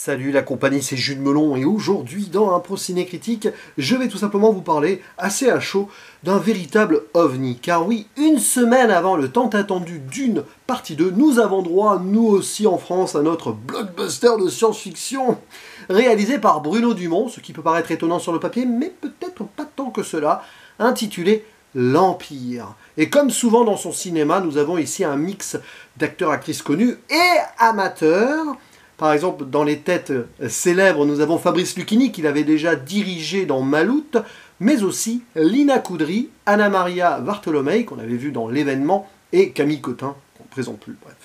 Salut la compagnie, c'est Jules Melon et aujourd'hui dans un Pro Ciné Critique, je vais tout simplement vous parler assez à chaud d'un véritable ovni. Car oui, une semaine avant le tant attendu Dune partie 2, nous avons droit, nous aussi en France, à notre blockbuster de science-fiction réalisé par Bruno Dumont, ce qui peut paraître étonnant sur le papier, mais peut-être pas tant que cela, intitulé L'Empire. Et comme souvent dans son cinéma, nous avons ici un mix d'acteurs-actrices connus et amateurs. Par exemple, dans les têtes célèbres, nous avons Fabrice Lucchini, qui l'avait déjà dirigé dans Maloute, mais aussi Lina Kudry, Anna Maria Bartolomei, qu'on avait vu dans L'événement, et Camille Cotin, qu'on ne présente plus, bref.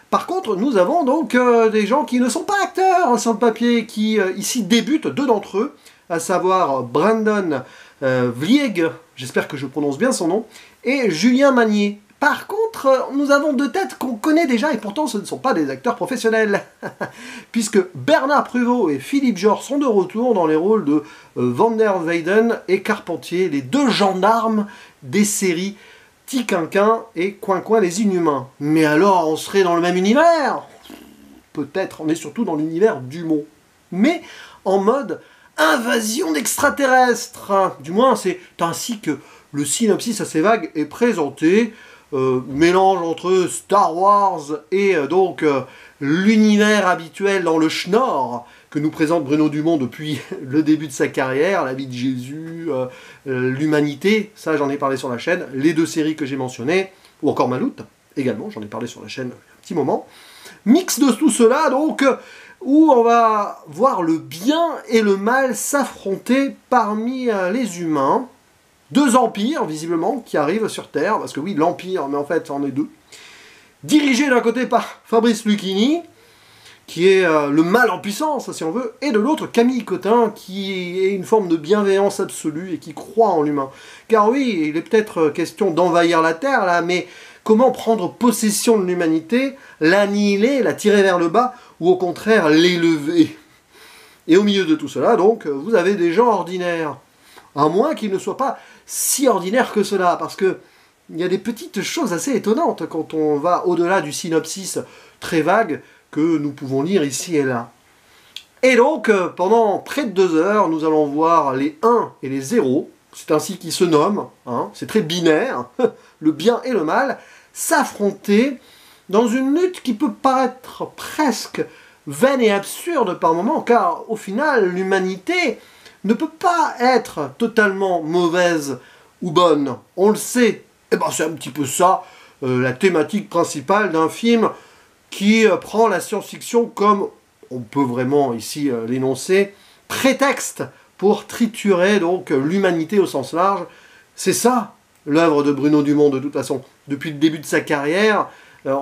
Par contre, nous avons donc des gens qui ne sont pas acteurs sur le papier, qui ici débutent, deux d'entre eux, à savoir Brandon Vlieg, j'espère que je prononce bien son nom, et Julien Magnier. Par contre, nous avons deux têtes qu'on connaît déjà et pourtant ce ne sont pas des acteurs professionnels. Puisque Bernard Pruvot et Philippe Georges sont de retour dans les rôles de Van der Weyden et Carpentier, les deux gendarmes des séries Tiquinquin et Coin les Inhumains. Mais alors, on serait dans le même univers? Peut-être, on est surtout dans l'univers Dumont. Mais en mode invasion d'extraterrestres. Du moins, c'est ainsi que le synopsis assez vague est présenté. Mélange entre Star Wars et l'univers habituel dans le schnorr que nous présente Bruno Dumont depuis le début de sa carrière, la vie de Jésus, l'humanité, ça j'en ai parlé sur la chaîne, les deux séries que j'ai mentionnées, ou encore Maloute, également, j'en ai parlé sur la chaîne il y a un petit moment. Mix de tout cela, donc, où on va voir le bien et le mal s'affronter parmi les humains. Deux empires, visiblement, qui arrivent sur Terre, parce que oui, l'empire, mais en fait, c'en est deux. Dirigé d'un côté par Fabrice Lucchini, qui est le mal en puissance, si on veut, et de l'autre, Camille Cotin, qui est une forme de bienveillance absolue et qui croit en l'humain. Car oui, il est peut-être question d'envahir la Terre, là, mais comment prendre possession de l'humanité, l'annihiler, la tirer vers le bas, ou au contraire, l'élever? Et au milieu de tout cela, donc, vous avez des gens ordinaires. À moins qu'ils ne soient pas si ordinaires que cela, parce que il y a des petites choses assez étonnantes quand on va au-delà du synopsis très vague que nous pouvons lire ici et là. Et donc, pendant près de 2 heures, nous allons voir les 1 et les 0, c'est ainsi qu'ils se nomment, hein, c'est très binaire, le bien et le mal, s'affronter dans une lutte qui peut paraître presque vaine et absurde par moments, car au final, l'humanité ne peut pas être totalement mauvaise ou bonne. On le sait. Et ben c'est un petit peu ça, la thématique principale d'un film qui prend la science-fiction comme, on peut vraiment ici l'énoncer, prétexte pour triturer donc l'humanité au sens large. C'est ça, l'œuvre de Bruno Dumont de toute façon. Depuis le début de sa carrière,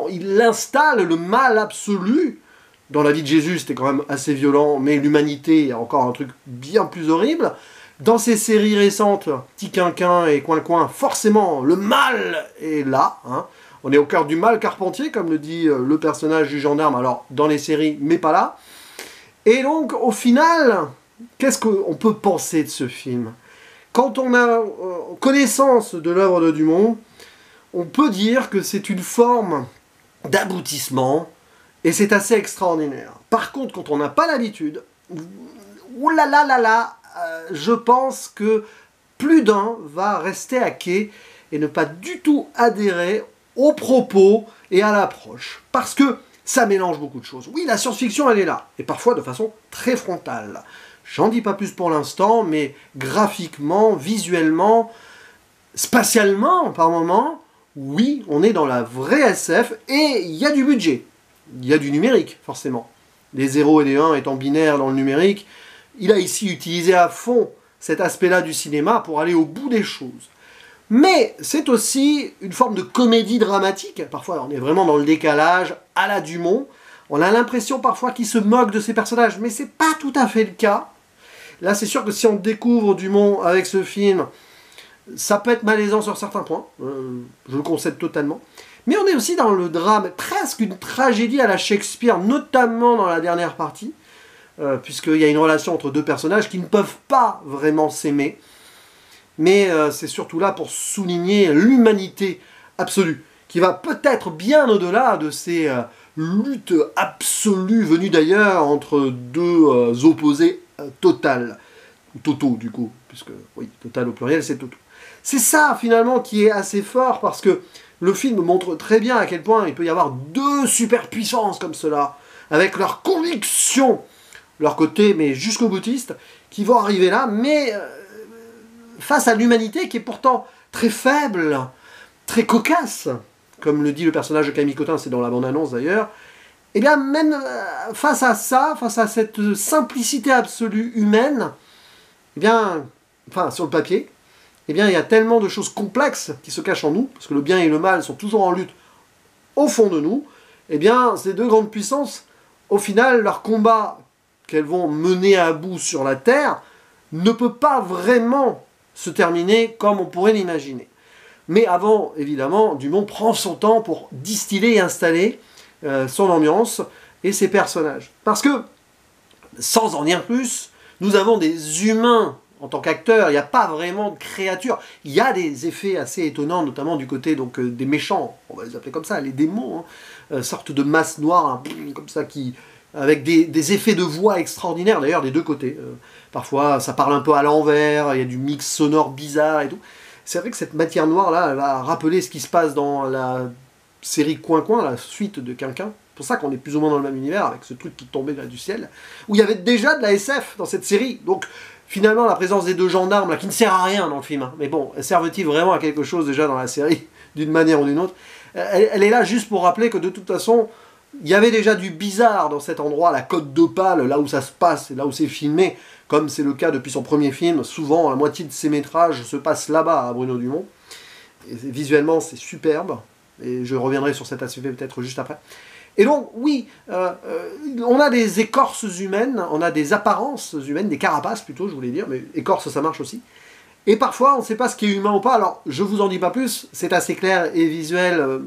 il installe le mal absolu. Dans la vie de Jésus, c'était quand même assez violent, mais l'humanité, il y a encore un truc bien plus horrible. Dans ces séries récentes, Tiquinquin et Coin, forcément, le mal est là. Hein. On est au cœur du mal, Carpentier, comme le dit le personnage du gendarme, alors dans les séries, mais pas là. Et donc, au final, qu'est-ce qu'on peut penser de ce film? Quand on a connaissance de l'œuvre de Dumont, on peut dire que c'est une forme d'aboutissement. Et c'est assez extraordinaire. Par contre, quand on n'a pas l'habitude, je pense que plus d'un va rester à quai et ne pas du tout adhérer aux propos et à l'approche. Parce que ça mélange beaucoup de choses. Oui, la science-fiction, elle est là. Et parfois de façon très frontale. J'en dis pas plus pour l'instant, mais graphiquement, visuellement, spatialement, par moments, oui, on est dans la vraie SF et il y a du budget. Il y a du numérique, forcément. Les 0 et les 1 étant binaires dans le numérique, il a ici utilisé à fond cet aspect-là du cinéma pour aller au bout des choses. Mais c'est aussi une forme de comédie dramatique. Parfois, on est vraiment dans le décalage, à la Dumont. On a l'impression parfois qu'il se moque de ses personnages, mais c'est pas tout à fait le cas. Là, c'est sûr que si on découvre Dumont avec ce film, ça peut être malaisant sur certains points. Je le concède totalement. Mais on est aussi dans le drame, presque une tragédie à la Shakespeare, notamment dans la dernière partie, puisqu'il y a une relation entre deux personnages qui ne peuvent pas vraiment s'aimer. Mais c'est surtout là pour souligner l'humanité absolue, qui va peut-être bien au-delà de ces lutte absolue venue d'ailleurs entre deux opposés totaux du coup, puisque oui, total au pluriel c'est Toto. C'est ça finalement qui est assez fort parce que le film montre très bien à quel point il peut y avoir deux superpuissances comme cela, avec leur conviction, leur côté mais jusqu'au boutiste, qui vont arriver là, mais face à l'humanité qui est pourtant très faible, très cocasse, comme le dit le personnage de Camille Cotin, c'est dans la bande-annonce d'ailleurs, et bien même face à ça, face à cette simplicité absolue humaine, eh bien, enfin sur le papier, eh bien il y a tellement de choses complexes qui se cachent en nous, parce que le bien et le mal sont toujours en lutte au fond de nous, eh bien ces deux grandes puissances, au final, leur combat qu'elles vont mener à bout sur la Terre ne peut pas vraiment se terminer comme on pourrait l'imaginer. Mais avant, évidemment, Dumont prend son temps pour distiller et installer son ambiance et ses personnages. Parce que, sans en dire plus, nous avons des humains en tant qu'acteurs, il n'y a pas vraiment de créatures. Il y a des effets assez étonnants, notamment du côté donc, des méchants, on va les appeler comme ça, les démons, hein, sorte de masse noire, hein, comme ça, avec des effets de voix extraordinaires, d'ailleurs, des deux côtés. Parfois, ça parle un peu à l'envers, il y a du mix sonore bizarre et tout. C'est vrai que cette matière noire-là, elle va rappeler ce qui se passe dans la série Coin-Coin, la suite de Quinquin. C'est pour ça qu'on est plus ou moins dans le même univers, avec ce truc qui tombait là du ciel, où il y avait déjà de la SF dans cette série. Donc, finalement, la présence des deux gendarmes, là, qui ne sert à rien dans le film, hein. Mais bon, servent-ils vraiment à quelque chose déjà dans la série, d'une manière ou d'une autre? Elle est là juste pour rappeler que de toute façon, il y avait déjà du bizarre dans cet endroit, la Côte d'Opale, là où ça se passe, et là où c'est filmé, comme c'est le cas depuis son premier film. Souvent, la moitié de ses métrages se passe là-bas, à Bruno Dumont. Et visuellement, c'est superbe, et je reviendrai sur cet aspect peut-être juste après. Et donc, oui, on a des écorces humaines, on a des apparences humaines, des carapaces plutôt, je voulais dire, mais écorce, ça marche aussi. Et parfois, on ne sait pas ce qui est humain ou pas, alors je vous en dis pas plus, c'est assez clair et visuel,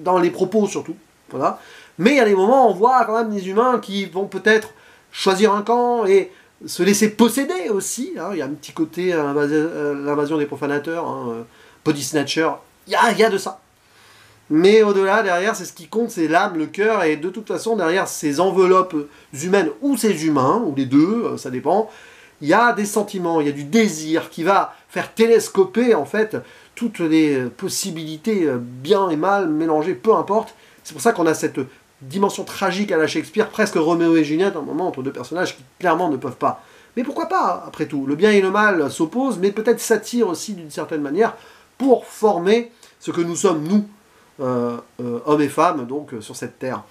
dans les propos surtout, voilà. Mais il y a des moments où on voit quand même des humains qui vont peut-être choisir un camp et se laisser posséder aussi, hein. Il y a un petit côté l'invasion des profanateurs, hein, body snatcher, il y a de ça. Mais au-delà, derrière, c'est ce qui compte, c'est l'âme, le cœur, et de toute façon, derrière ces enveloppes humaines, ou ces humains, ou les deux, ça dépend, il y a des sentiments, il y a du désir qui va faire télescoper, en fait, toutes les possibilités, bien et mal, mélangées, peu importe. C'est pour ça qu'on a cette dimension tragique à la Shakespeare, presque Roméo et Juliette, un moment entre deux personnages qui clairement ne peuvent pas. Mais pourquoi pas, après tout? Le bien et le mal s'opposent, mais peut-être s'attirent aussi d'une certaine manière pour former ce que nous sommes, nous, hommes et femmes, donc, sur cette terre.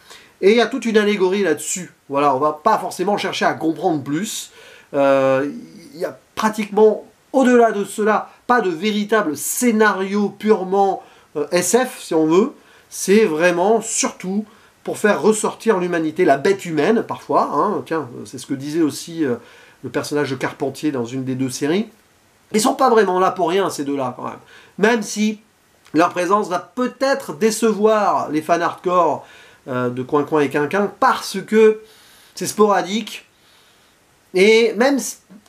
Et il y a toute une allégorie là-dessus. Voilà, on va pas forcément chercher à comprendre plus. Il y a pratiquement, au-delà de cela, pas de véritable scénario purement SF, si on veut. C'est vraiment, surtout, pour faire ressortir l'humanité, la bête humaine, parfois. Hein, tiens, c'est ce que disait aussi le personnage de Carpentier dans une des deux séries. Ils sont pas vraiment là pour rien, ces deux-là, quand même. Même si leur présence va peut-être décevoir les fans hardcore de Coin-Coin et Quinquin, parce que c'est sporadique. Et même,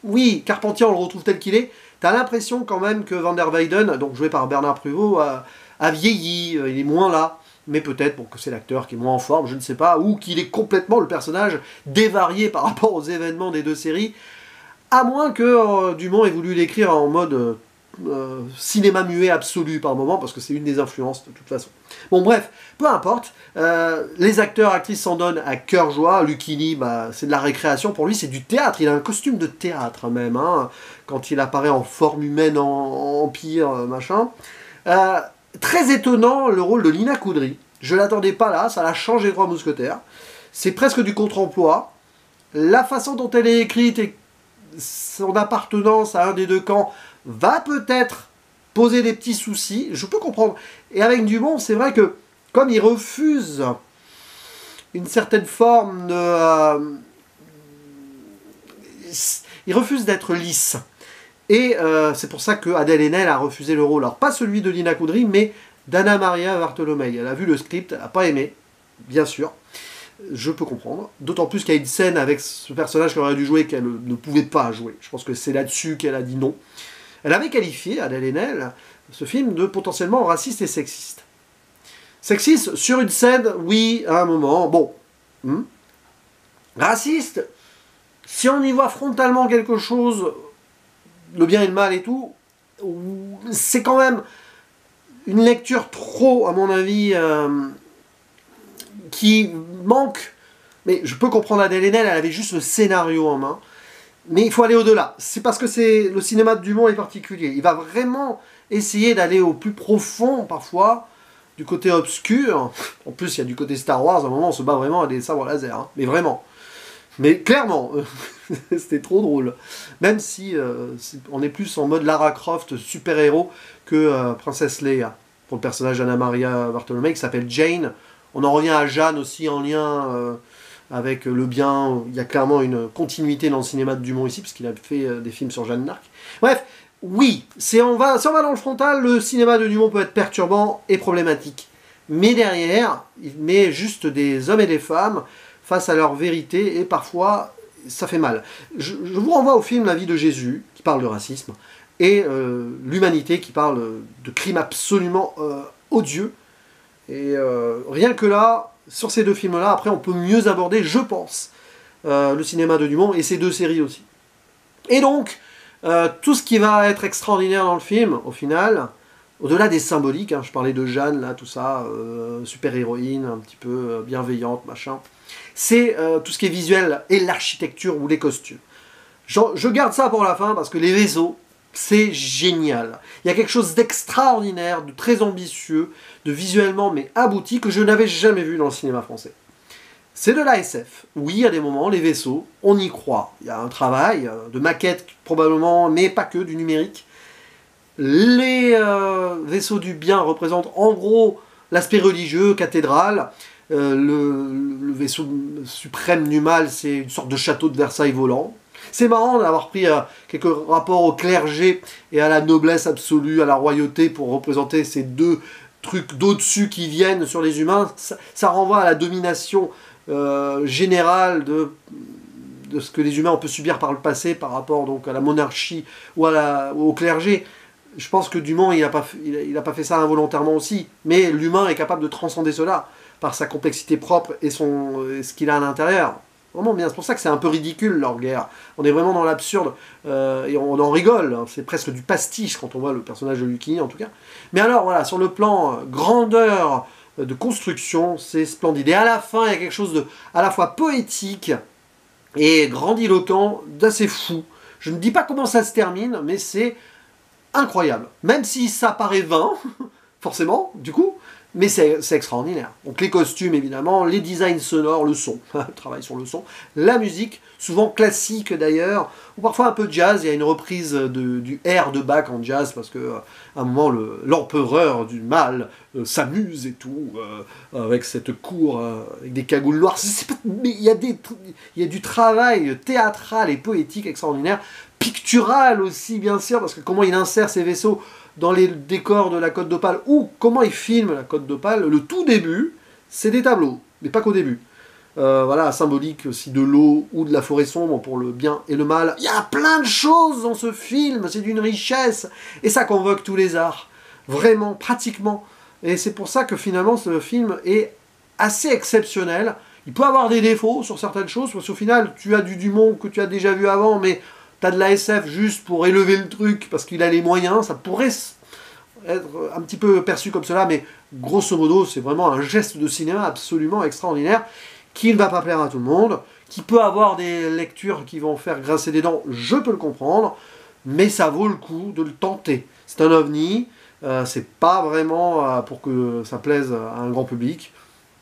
oui, Carpentier, on le retrouve tel qu'il est, t'as l'impression quand même que Van der Weyden, donc joué par Bernard Pruvot, a vieilli, il est moins là. Mais peut-être bon, que c'est l'acteur qui est moins en forme, je ne sais pas, ou qu'il est complètement le personnage dévarié par rapport aux événements des deux séries, à moins que Dumont ait voulu l'écrire en mode cinéma muet absolu par moment, parce que c'est une des influences de toute façon. Bon bref, peu importe, les acteurs, actrices s'en donnent à cœur joie. Lucchini, bah, c'est de la récréation, pour lui c'est du théâtre, il a un costume de théâtre même, hein, quand il apparaît en forme humaine, en empire, machin. Très étonnant le rôle de Lina Coudry, je l'attendais pas là, ça l'a changé Trois Mousquetaires, c'est presque du contre-emploi, la façon dont elle est écrite et son appartenance à un des deux camps va peut-être poser des petits soucis, je peux comprendre. Et avec Dumont, c'est vrai que, comme il refuse une certaine forme de... il refuse d'être lisse. Et c'est pour ça que Adèle Haenel a refusé le rôle. Alors, pas celui de Lina Coudry, mais d'Anna Maria Bartolomei. Elle a vu le script, elle n'a pas aimé, bien sûr. Je peux comprendre. D'autant plus qu'il y a une scène avec ce personnage qu'elle aurait dû jouer qu'elle ne pouvait pas jouer. Je pense que c'est là-dessus qu'elle a dit non. Elle avait qualifié, Adèle Haenel, ce film de potentiellement raciste et sexiste. Sexiste sur une scène, oui, à un moment, bon. Raciste, si on y voit frontalement quelque chose, le bien et le mal et tout, c'est quand même une lecture trop, à mon avis, qui manque. Mais je peux comprendre Adèle Haenel, elle avait juste le scénario en main. Mais il faut aller au-delà. C'est parce que le cinéma de Dumont est particulier. Il va vraiment essayer d'aller au plus profond, parfois, du côté obscur. En plus, il y a du côté Star Wars, à un moment, on se bat vraiment à des sabres laser. Hein. Mais vraiment. Mais clairement, c'était trop drôle. Même si on est plus en mode Lara Croft, super-héros, que Princesse Leia. Pour le personnage d'Anna Maria Bartolomé, qui s'appelle Jane. On en revient à Jeanne aussi, en lien avec le bien. Il y a clairement une continuité dans le cinéma de Dumont ici, parce qu'il a fait des films sur Jeanne d'Arc. Bref, oui, si on va dans le frontal, le cinéma de Dumont peut être perturbant et problématique. Mais derrière, il met juste des hommes et des femmes face à leur vérité, et parfois, ça fait mal. Je vous renvoie au film La vie de Jésus, qui parle de racisme, et l'Humanité, qui parle de crimes absolument odieux. Et rien que là, sur ces deux films-là, après, on peut mieux aborder, je pense, le cinéma de Dumont, et ces deux séries aussi. Et donc, tout ce qui va être extraordinaire dans le film, au final, au-delà des symboliques, hein, je parlais de Jeanne, là, tout ça, super-héroïne, un petit peu bienveillante, machin, c'est tout ce qui est visuel et l'architecture ou les costumes. Je garde ça pour la fin parce que les vaisseaux, c'est génial. Il y a quelque chose d'extraordinaire, de très ambitieux, de visuellement mais abouti que je n'avais jamais vu dans le cinéma français. C'est de la SF. Oui, à des moments, les vaisseaux, on y croit. Il y a un travail de maquette probablement, mais pas que, du numérique. Les vaisseaux du bien représentent en gros l'aspect religieux, cathédrale. Le vaisseau suprême du mal, c'est une sorte de château de Versailles volant. C'est marrant d'avoir pris quelques rapports au clergé et à la noblesse absolue, à la royauté, pour représenter ces deux trucs d'au-dessus qui viennent sur les humains. Ça renvoie à la domination générale de ce que les humains ont pu subir par le passé par rapport donc à la monarchie ou au clergé. Je pense que Dumont, il n'a pas fait ça involontairement aussi, mais l'humain est capable de transcender cela par sa complexité propre et ce qu'il a à l'intérieur. Vraiment bien, c'est pour ça que c'est un peu ridicule leur guerre. On est vraiment dans l'absurde et on en rigole. Hein. C'est presque du pastiche quand on voit le personnage de Lucchini en tout cas. Mais alors voilà, sur le plan grandeur de construction, c'est splendide. Et à la fin, il y a quelque chose de à la fois poétique et grandiloquent, d'assez fou. Je ne dis pas comment ça se termine, mais c'est incroyable. Même si ça paraît vain, forcément, du coup, mais c'est extraordinaire. Donc les costumes, évidemment, les designs sonores, le son, le travail sur le son, la musique, souvent classique d'ailleurs, ou parfois un peu jazz. Il y a une reprise du air de Bach en jazz, parce que à un moment, l'empereur du mal s'amuse et tout, avec cette cour, avec des cagoules noires. Mais il y a du travail théâtral et poétique extraordinaire, pictural aussi, bien sûr, parce que comment il insère ses vaisseaux dans les décors de la Côte d'Opale, ou comment il filme la Côte d'Opale, le tout début, c'est des tableaux, mais pas qu'au début. Voilà, symbolique aussi de l'eau ou de la forêt sombre pour le bien et le mal. Il y a plein de choses dans ce film, c'est d'une richesse, et ça convoque tous les arts, vraiment, pratiquement. Et c'est pour ça que finalement ce film est assez exceptionnel. Il peut avoir des défauts sur certaines choses, parce qu'au final, tu as du Dumont que tu as déjà vu avant, mais t'as de la SF juste pour élever le truc, parce qu'il a les moyens, ça pourrait être un petit peu perçu comme cela, mais grosso modo, c'est vraiment un geste de cinéma absolument extraordinaire, qui ne va pas plaire à tout le monde, qui peut avoir des lectures qui vont faire grincer des dents, je peux le comprendre, mais ça vaut le coup de le tenter. C'est un ovni, c'est pas vraiment pour que ça plaise à un grand public,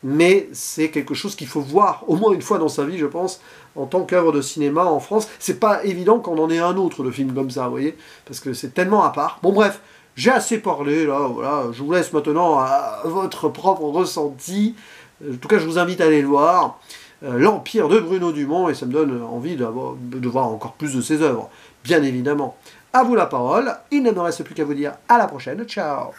mais c'est quelque chose qu'il faut voir au moins une fois dans sa vie, je pense, en tant qu'œuvre de cinéma en France. C'est pas évident qu'on en ait un autre de film comme ça, vous voyez, parce que c'est tellement à part. Bon bref, j'ai assez parlé, là, voilà, je vous laisse maintenant à votre propre ressenti. En tout cas, je vous invite à aller le voir. L'Empire de Bruno Dumont, et ça me donne envie de voir encore plus de ses œuvres, bien évidemment. À vous la parole, il ne me reste plus qu'à vous dire à la prochaine, ciao.